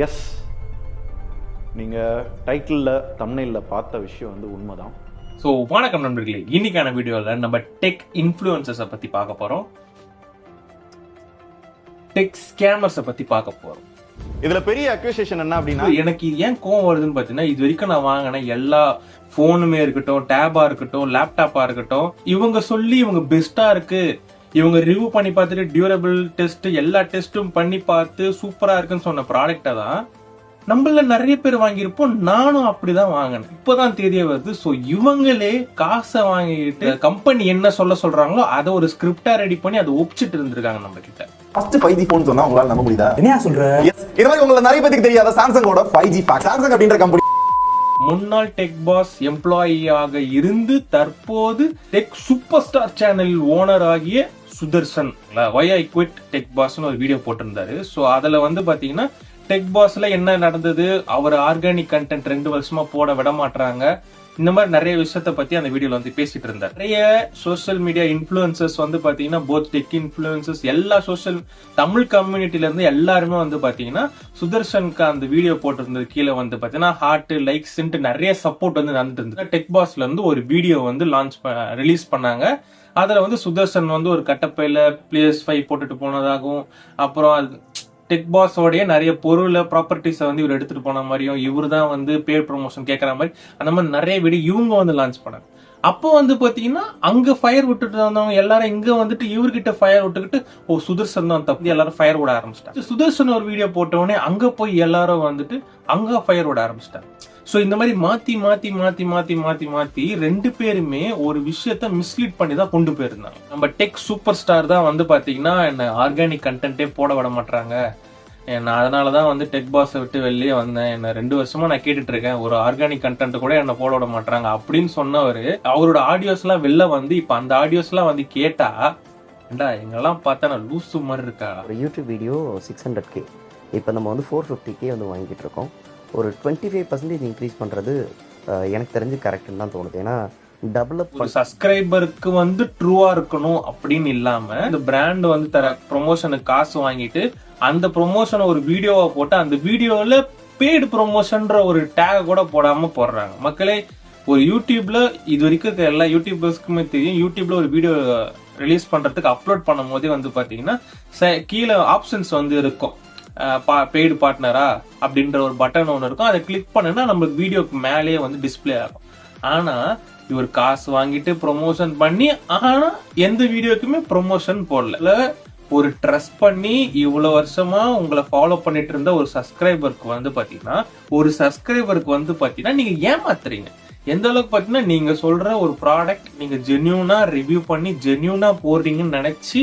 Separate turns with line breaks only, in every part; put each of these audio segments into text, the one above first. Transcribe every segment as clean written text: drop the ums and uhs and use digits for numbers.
S, நீங்கள் டைட்டிலில் தம்ப்நெயிலில் பார்த்த விஷயம் வந்து உண்மைதான்.
ஸோ வணக்கம் நண்பர்களே, இன்னைக்கான வீடியோவில் நம்ம டெக் இன்ஃப்ளூயன்சர்ஸை பற்றி பார்க்க போகிறோம், டெக் ஸ்கேமர்ஸை பற்றி பார்க்க போகிறோம்.
இதில் பெரிய அக்யூசேஷன் என்ன அப்படின்னா,
எனக்கு ஏன் கோவம் வருதுன்னு பார்த்தீங்கன்னா, இது வரைக்கும் நான் வாங்கின எல்லா ஃபோனுமே இருக்கட்டும், டேபாக இருக்கட்டும், லேப்டாப்பாக இருக்கட்டும், இவங்க சொல்லி இவங்க பெஸ்ட்டாக இருக்கு, இவங்க ரிவ்யூ பண்ணி பார்த்துட்டு டியூரபிள் டெஸ்ட் எல்லா டெஸ்ட்டும் பண்ணி பார்த்து சூப்பராக இருக்குன்னு சொன்ன ப்ராடக்டை தான் நம்மள நிறைய பேர் வாங்கியிருப்போம். நானும் அப்படிதான் வாங்கினேன். இப்பதான் தெரிய வருது. ஸோ இவங்களே காசை வாங்கிட்டு கம்பெனி என்ன சொல்றாங்களோ அதை ஒரு ஸ்கிரிப்டா ரெடி பண்ணி அதை ஒப்பிச்சிட்டு இருந்திருக்காங்க நம்ம கிட்ட.
ஃபர்ஸ்ட் 5G போன் சொன்னா உங்களால நம்ப முடியுதா?
என்ன சொல்ற?
இது மாதிரி உங்களுக்கு நிறைய பேருக்கு தெரியாத சாம்சங்கோட 5G பேக். சாம்சங் அப்படின்ற கம்பெனி
முன்னாள் டெக் பாஸ் எம்ப்ளாயியாக இருந்து தற்போது tech super star channel owner ஆகிய சுதர்சன் வை ஐ குவிட் டெக் பாஸ்னு ஒரு வீடியோ போட்டிருந்தாரு. ஸோ அதுல வந்து பாத்தீங்கன்னா டெக் பாஸ்ல என்ன நடந்தது, அவர் ஆர்கானிக் கண்டென்ட் 2 வருஷமா போட விட மாட்டாங்க, இந்த மாதிரி நிறைய விஷயத்த பத்தி அந்த வீடியோல வந்து பேசிட்டு இருந்தார். நிறைய சோசியல் மீடியா இன்ஃபுளுசர்ஸ் வந்து பாத்தீங்கன்னா போத் டெக் இன்ஃபுளுசர்ஸ் எல்லா சோசியல் தமிழ் கம்யூனிட்டில இருந்து எல்லாருமே வந்து பாத்தீங்கன்னா சுதர்சனுக்கு அந்த வீடியோ போட்டிருந்தது கீழே வந்து பாத்தீங்கன்னா ஹார்ட் லைக்ஸ் நிறைய சப்போர்ட் வந்து நடந்துட்டு இருந்தது. டெக் பாஸ்ல இருந்து ஒரு வீடியோ வந்து ரிலீஸ் பண்ணாங்க. அதுல வந்து சுதர்சன் வந்து ஒரு கட்டப்பையில PS5 போட்டுட்டு போனதாகவும், அப்புறம் டெக் பாஸோடைய நிறைய பொருள் ப்ராப்பர்ட்டிஸை வந்து இவர் எடுத்துட்டு போன மாதிரியும், இவர் தான் வந்து பேட் ப்ரொமோஷன் கேட்கற மாதிரி அந்த மாதிரி நிறைய வீடியோ இவங்க வந்து லான்ச் பண்ணாங்க. அப்போ வந்து பாத்தீங்கன்னா அங்க ஃபயர் விட்டுட்டு வந்தவங்க எல்லாரும் இங்க வந்துட்டு இவர்கிட்ட ஃபயர் விட்டுக்கிட்டு ஓ சுதர்சன் தான் தப்பு, எல்லாரும் ஃபயர் விட ஆரம்பிச்சிட்டாங்க. சுதர்சன் ஒரு வீடியோ போட்டவொடனே அங்க போய் எல்லாரும் வந்துட்டு அங்க ஃபயர் விட ஆரம்பிச்சிட்டாங்க. சோ இந்த மாதிரி மாத்தி மாத்தி மாத்தி மாத்தி மாத்தி மாத்தி 2 பேருமே ஒரு விஷயத்த மிஸ்லீட் பண்ணி தான் கொண்டு போயிருந்தாங்க. நம்ம டெக் சூப்பர் ஸ்டார் தான் வந்து பாத்தீங்கன்னா என்ன ஆர்கானிக் கண்டென்ட்டே போட விட மாட்டாங்க, நான் அதனாலதான் வந்து டெக் பாஸை விட்டு வெளியே வந்தேன், என்ன 2 வருஷமா நான் கேட்டுட்டு இருக்கேன், ஒரு ஆர்கானிக் கண்டென்ட் கூட என்ன போட விட மாட்டாங்க அப்படின்னு சொன்னவரு அவரோட ஆடியோஸ் எல்லாம் வெளில வந்து இப்ப அந்த ஆடியோஸ் எல்லாம் வந்து கேட்டா எங்கெல்லாம் பார்த்தா நான் லூசு மாதிரி இருக்கா.
ஒரு யூடியூப் வீடியோ 600K, இப்போ நம்ம வந்து 450K வந்து வாங்கிட்டு இருக்கோம். ஒரு 25% இன்க்ரீஸ் பண்றது எனக்கு தெரிஞ்சு கரெக்ட்னு தான் தோணுது. ஏன்னா டெவலப்
சப்ஸ்கிரைபருக்கு வந்து ட்ரூவா இருக்கணும் அப்படின்னு இல்லாம இந்த பிராண்ட் வந்து தர ப்ரொமோஷனுக்கு காசு வாங்கிட்டு அந்த ப்ரொமோஷனை ஒரு வீடியோவா போட்டு அந்த வீடியோல பெய்டு ப்ரொமோஷன்ற ஒரு டேக் கூட போடாம போடுறாங்க. மக்களே, ஒரு யூடியூப்ல இது வரைக்கும் இருக்க எல்லா யூடியூபர்ஸ்க்குமே தெரியும், யூடியூப்ல ஒரு வீடியோ ரிலீஸ் பண்றதுக்கு அப்லோட் பண்ணும் போதே வந்து பாத்தீங்கன்னா கீழே ஆப்ஷன்ஸ் வந்து இருக்கும், பெய்டு பார்ட்னரா அப்படின்ற ஒரு பட்டன் ஒன்று இருக்கும், அதை கிளிக் பண்ணுனா நம்மளுக்கு வீடியோக்கு மேலேயே வந்து டிஸ்பிளே ஆகும். ஆனா இவர் காசு வாங்கிட்டு ப்ரொமோஷன் பண்ணி ஆனா எந்த வீடியோக்குமே ப்ரொமோஷன் போடல. ஒரு ட்ரஸ்ட் பண்ணி இவ்வளவு வருஷமா உங்களை ஃபாலோ பண்ணிட்டு இருந்த ஒரு சப்ஸ்கிரைபருக்கு வந்து பாத்தீங்கன்னா நீங்க ஏமாத்துறீங்க. எந்த அளவுக்கு பாத்தீங்கன்னா நீங்க சொல்ற ஒரு ப்ராடக்ட் நீங்க ஜென்யூனா ரிவ்யூ பண்ணி ஜென்யூனா போடுறீங்கன்னு நினைச்சு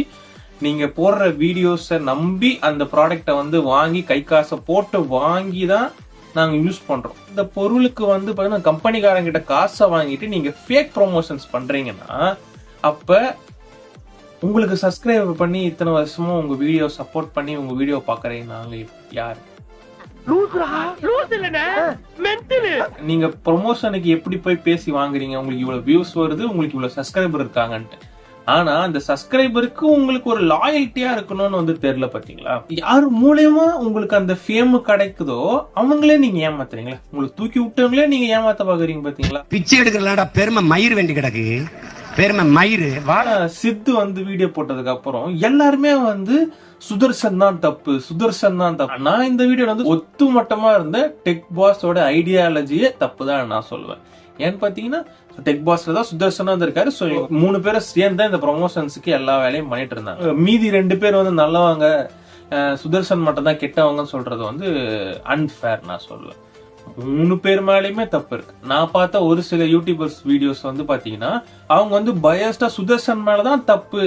நீங்க போடுற வீடியோஸை நம்பி அந்த ப்ராடக்டை வந்து வாங்கி கை காசை போட்டு வாங்கி தான் நாங்க யூஸ் பண்றோம். இந்த பொருளுக்கு வந்து பாத்தீங்கன்னா கம்பெனிக்காரங்க கிட்ட காசை வாங்கிட்டு நீங்க ஃபேக் ப்ரொமோஷன்ஸ் பண்றீங்கன்னா அப்ப உங்களுக்கு சப்ஸ்கிரைப் பண்ணி இத்தனை வருஷமா உங்க வீடியோ சப்போர்ட் பண்ணி உங்க வீடியோ பாக்குறீங்க நாங்க யாரு? நீங்க ப்ரொமோஷனுக்கு எப்படி போய் பேசி வாங்குறீங்க? உங்களுக்கு இவ்வளவு வியூஸ் வருது, உங்களுக்கு இவ்வளவு சப்ஸ்கிரைபர் இருக்காங்கன்ட்டு. ஆனா அந்த சப்ஸ்கிரைபருக்கு உங்களுக்கு ஒரு லாயல்ட்டியா இருக்கணும்னு வந்து தெரியல. பாத்தீங்களா, யாரு மூலமா உங்களுக்கு அந்த ஃபேம் கிடைக்குதோ அவங்களே நீங்க ஏமாத்துறீங்களா? உங்களுக்கு தூக்கி விட்டவங்களே நீங்க ஏமாத்த பாக்குறீங்க. பாத்தீங்களா,
பிச்சை எடுக்கிறா பெருமை மயிர் வேண்டி கிடக்கு, பெருமை மயிர்.
சித்து வந்து வீடியோ போட்டதுக்கு அப்புறம் எல்லாருமே வந்து சுதர்சன் தான் தப்பு, சுதர்சன் தான் தப்பு. நான் இந்த வீடியோல வந்து ஒத்துமட்டமா இருந்த டெக் பாஸோட ஐடியாலஜியே தப்பு தான் நான் சொல்லுவேன். ஏன்னு பாத்தீங்கன்னா டெக் பாஸ்ல தான் சுதர்சனா இருக்காரு. ஸோ 3 பேரை சேர்ந்து இந்த ப்ரொமோஷன்ஸுக்கு எல்லா வேலையும் பண்ணிட்டு இருந்தாங்க. மீதி 2 பேர் வந்து நல்லவங்க, சுதர்சன் மட்டும் தான் கெட்டவங்கன்னு சொல்றது வந்து அன்ஃபேர் நான் சொல்லுவேன். 3 பேர் மேலேயுமே தப்பு இருக்கு. நான் பார்த்த ஒரு சில யூடியூபர்ஸ் வீடியோஸ் வந்து பாத்தீங்கன்னா அவங்க வந்து பயஸ்டா சுதர்சன் மேலதான் தப்பு,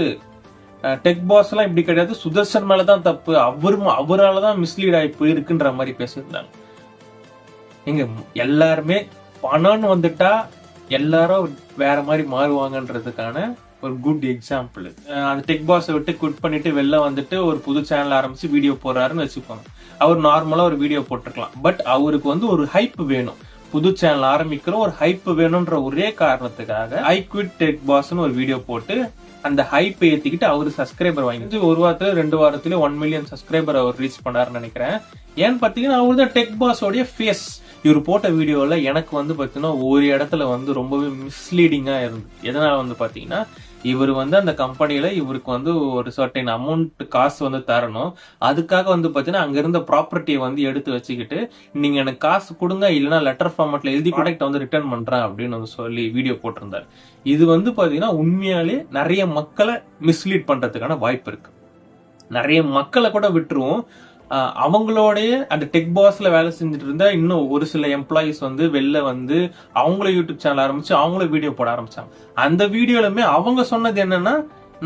டெக் பாஸ் எல்லாம் இப்படி கிடையாது, சுதர்சன் மேலதான் தப்பு, அவராலதான் மிஸ்லீட் ஆகி போயிருக்குன்ற மாதிரி பேசியிருந்தாங்க. எங்க எல்லாருமே பணம்னு வந்துட்டா எல்லாரும் வேற மாதிரி மாறுவாங்கன்றதுக்கான ஒரு குட் எக்ஸாம்பிள். அந்த டெக் பாஸை விட்டு குட் பண்ணிட்டு வெளில வந்துட்டு ஒரு புது சேனல் ஆரம்பிச்சு வீடியோ போடுறாருன்னு வச்சுக்கோங்க. அவர் நார்மலா ஒரு வீடியோ போட்டிருக்கலாம், பட் அவருக்கு வந்து ஒரு ஹைப் வேணும், புது சேனல் ஆரம்பிக்கிறோம் ஒரு ஹைப் வேணும்ன்ற ஒரே காரணத்துக்காக ஐ குவிட் டெக் பாஸ்னு ஒரு வீடியோ போட்டு அந்த ஹைப் ஏத்திக்கிட்டு அவரு சப்ஸ்கிரைபர் வாங்கிட்டு 1 வாரத்துல 2 வாரத்துல 1 மில்லியன் சப்ஸ்கிரைபர் அவர் ரீச் பண்ணாருன்னு நினைக்கிறேன். ஏன்னு பாத்தீங்கன்னா அவரு தான் டெக் பாஸோடைய ஃபேஸ். இவர் போட்ட வீடியோல எனக்கு வந்து பாத்தீங்கன்னா ஒரு இடத்துல வந்து ரொம்பவே மிஸ்லீடிங்கா இருந்து. எதனால வந்து பாத்தீங்கன்னா இவர் வந்து அந்த கம்பெனில இவருக்கு வந்து ஒரு சர்டைன் அமௌண்ட் காசு வந்து தரணும். அதுக்காக வந்து பாத்தீங்கன்னா அங்க இருந்த ப்ராப்பர்ட்டியை வந்து எடுத்து வச்சுக்கிட்டு நீங்க எனக்கு காசு கொடுங்க, இல்லைன்னா லெட்டர் ஃபார்மேட்ல எழுதி ப்ராடக்ட் வந்து ரிட்டர்ன் பண்றேன் அப்படின்னு வந்து சொல்லி வீடியோ போட்டிருந்தாரு. இது வந்து பாத்தீங்கன்னா உண்மையாலே நிறைய மக்களை மிஸ்லீட் பண்றதுக்கான வாய்ப்பு இருக்கு. நிறைய மக்களை கூட விட்டுருவோம், அவங்களோடைய அந்த டெக் பாஸ்ல வேலை செஞ்சுட்டு இருந்த இன்னும் ஒரு சில எம்ப்ளாயிஸ் வந்து வெளில வந்து அவங்கள யூடியூப் சேனல் ஆரம்பிச்சு அவங்களும் வீடியோ போட ஆரம்பிச்சாங்க. அந்த வீடியோலுமே அவங்க சொன்னது என்னன்னா,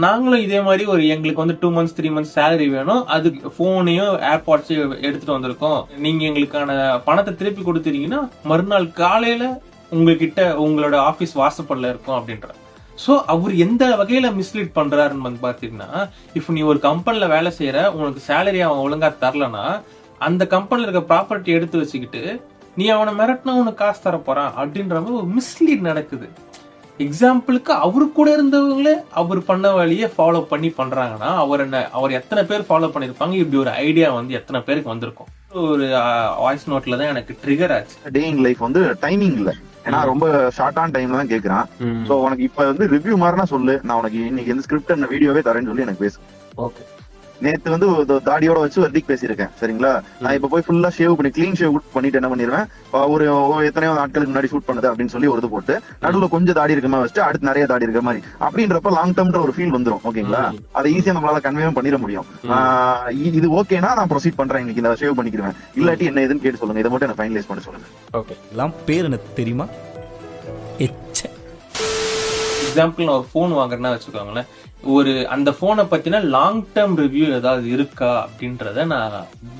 நாங்களும் இதே மாதிரி ஒரு எங்களுக்கு வந்து 2 months 3 months சேலரி வேணும், அதுக்கு போனையும் ஏர்பாட்ஸையும் எடுத்துட்டு வந்திருக்கோம், நீங்க எங்களுக்கான பணத்தை திருப்பி கொடுத்துட்டீங்கன்னா மறுநாள் காலையில உங்ககிட்ட உங்களோட ஆபீஸ் வாசப்படல இருக்கும் அப்படின்ற. சோ அவர் எந்த வகையில மிஸ்லீட் பண்றாருன்னு வந்து பாத்தீங்கன்னா, இப்ப நீ ஒரு கம்பெனில வேலை செய்யற, உனக்கு சேலரி அவன் ஒழுங்கா தரலனா அந்த கம்பெனில இருக்க ப்ராப்பர்ட்டி எடுத்து வச்சுக்கிட்டு நீ அவனை மிரட்டினா உனக்கு காசு தர போறான் அப்படின்ற மாதிரி ஒரு மிஸ்லீட் நடக்குது. எக்ஸாம்பிளுக்கு அவரு கூட இருந்தவங்களே அவர் பண்ண வழியை ஃபாலோ பண்ணி பண்றாங்கன்னா அவர் எத்தனை பேர் ஃபாலோ பண்ணிருப்பாங்க, இப்படி ஒரு ஐடியா வந்து எத்தனை பேருக்கு வந்திருக்கும். ஒரு வாய்ஸ் நோட்ல தான் எனக்கு ட்ரிகர் ஆச்சு.
டேயிங் லைஃப் வந்து டைமிங் இல்ல, ஏன்னா ரொம்ப ஷார்ட்டான டைம்ல தான் கேக்குறான். சோ உனக்கு இப்ப வந்து ரிவ்யூ மாதிரினா சொல்லு, நான் உனக்கு இன்னைக்கு எந்த ஸ்கிரிப்ட் வீடியோவே தரேன்னு சொல்லி எனக்கு பேசு.
ஓகே.
நேத்து வந்து தாடியோட வச்சு வர்டிக் பேசியிருக்கேன், சரிங்களா? நான் இப்ப போய் ஃபுல்லா ஷேவ் பண்ணி கிளீன் ஷேவ் பண்ணிட்டு என்ன பண்ணிடுவேன், ஒரு எத்தனையோ நாட்களுக்கு முன்னாடி ஷூட் பண்ணது அப்படின்னு சொல்லி ஒரு போட்டு நடுவுல கொஞ்சம் தாடி இருக்க மாதிரி வச்சுட்டு அடுத்து நிறைய தாடி இருக்க மாதிரி அப்படின்றப்ப லாங் டேர்ம்ன்ற ஒரு ஃபீல் வந்துடும். ஓகேங்களா? அதை ஈஸியா நம்மளால கன்வே பண்ணிட முடியும். இது ஓகேனா நான் ப்ரொசீட் பண்றேன், இன்னைக்கு இந்த ஷேவ் பண்ணிக்கிறேன், இல்லாட்டி என்ன எதுன்னு கேட்டு சொல்லுங்க, இதை மட்டும் என்ன ஃபைனலைஸ் பண்ண சொல்லுங்க.
ஓகே.
எல்லாம் பேர் எனக்கு தெரியுமா?
எக்ஸாம்பிள் நான் ஒரு போன் வாங்குறேன்னா வச்சுக்கோங்களேன், ஒரு அந்த போனை பத்தின லாங் டேர்ம் ரிவ்யூ ஏதாவது இருக்கா அப்படின்றத நான்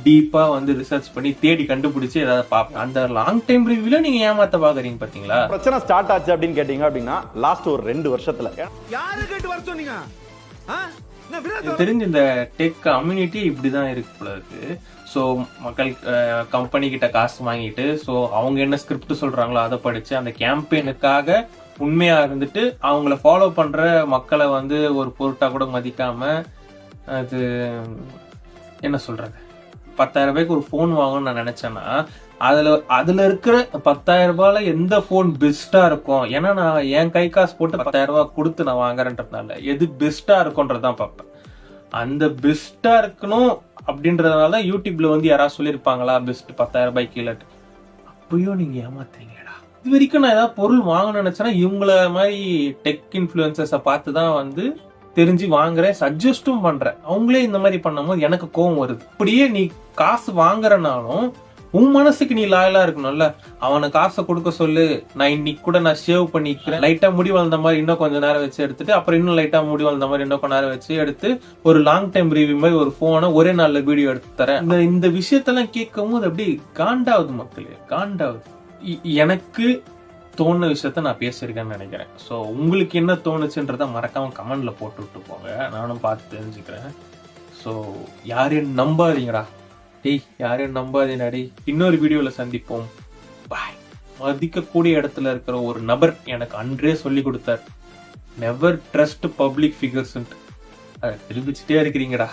டீப்பா வந்து ரிசர்ச் பண்ணி தேடி கண்டுபிடிச்சு ஏதாவது பார்ப்பேன். அந்த லாங் டைம் ரிவ்யூல நீங்க ஏமாத்த பாக்குறீங்க பாத்தீங்களா?
பிரச்சனை ஸ்டார்ட் ஆச்சு அப்படின்னு கேட்டீங்க அப்படின்னா லாஸ்ட் ஒரு 2 வருஷத்துல
தெரிஞ்ச இந்த டெக் கம்யூனிட்டி இப்படிதான் இருக்கு போல இருக்கு. ஸோ மக்கள் கம்பெனி கிட்ட காசு வாங்கிட்டு ஸோ அவங்க என்ன ஸ்கிரிப்ட் சொல்றாங்களோ அதை படிச்சு அந்த கேம்பெயினுக்காக உண்மையா இருந்துட்டு அவங்கள ஃபாலோ பண்ற மக்களை வந்து ஒரு பொருட்டா கூட மதிக்காம, அது என்ன சொல்றது, 10,000 ரூபாய்க்கு ஒரு போன் வாங்கணும்னு நான் நினைச்சேன்னா அதுல இருக்கிற 10,000 ரூபாயில எந்த போன் பெஸ்டா இருக்கும், ஏன்னா நான் என் கை காசு போட்டு 10,000 ரூபாய் கொடுத்து நான் வாங்குறேன்றதுனால எது பெஸ்டா இருக்கும்ன்றதான் பார்ப்பேன். அந்த பெஸ்டா இருக்கணும் அப்படின்றதுனால யூடியூப்ல வந்து யாராவது சொல்லியிருப்பாங்களா பெஸ்ட் 10,000 ரூபாய் கீழே, அப்பயும் நீங்க ஏமாத்துறீங்களா? இது வரைக்கும் நான் ஏதாவது பொருள் வாங்கணும்னு நினைச்சேன்னா இவங்கள மாதிரி டெக் இன்ஃபுளுசர்ஸை பார்த்து தான் வந்து தெரிஞ்சு வாங்குறேன், சஜஸ்டும் பண்றேன். அவங்களே இந்த மாதிரி பண்ணும்போது எனக்கு கோவம் வருது. இப்படியே நீ காசு வாங்குறனாலும் உன் மனசுக்கு நீ லாயலா இருக்கணும்ல. அவனை காசை கொடுக்க சொல்லு, நான் இன்னைக்கு கூட நான் ஷேவ் பண்ணிக்கிறேன், லைட்டா முடி வளர்ந்த மாதிரி இன்னும் கொஞ்சம் நேரம் வச்சு எடுத்துட்டு அப்புறம் இன்னும் லைட்டா முடி வளர்ந்த மாதிரி இன்னும் கொஞ்சம் நேரம் வச்சு எடுத்து ஒரு லாங் டைம் ரிவ்யூ மாதிரி ஒரு போனை ஒரே நாள்ல வீடியோ எடுத்து தரேன். இந்த விஷயத்தெல்லாம் கேட்கும் போது அப்படி காண்டாவது மக்களே, காண்டாவது. எனக்கு தோணுன விஷயத்த நான் பேசியிருக்கேன்னு நினைக்கிறேன். ஸோ உங்களுக்கு என்ன தோணுச்சுன்றத மறக்காம கமெண்ட்ல போட்டு விட்டு போங்க, நானும் பார்த்து தெரிஞ்சுக்கிறேன். ஸோ யாரையும் நம்பாதீங்கடா டேய், யாரையும் நம்பாதீங்கடா டேய். இன்னொரு வீடியோல சந்திப்போம். பாய். மதிக்கக்கூடிய இடத்துல இருக்கிற ஒரு நபர் எனக்கு அன்றே சொல்லி கொடுத்தார், நெவர் ட்ரஸ்ட் பப்ளிக் ஃபிகர்ஸ். அதை தெரிவிச்சுட்டே இருக்கிறீங்கடா.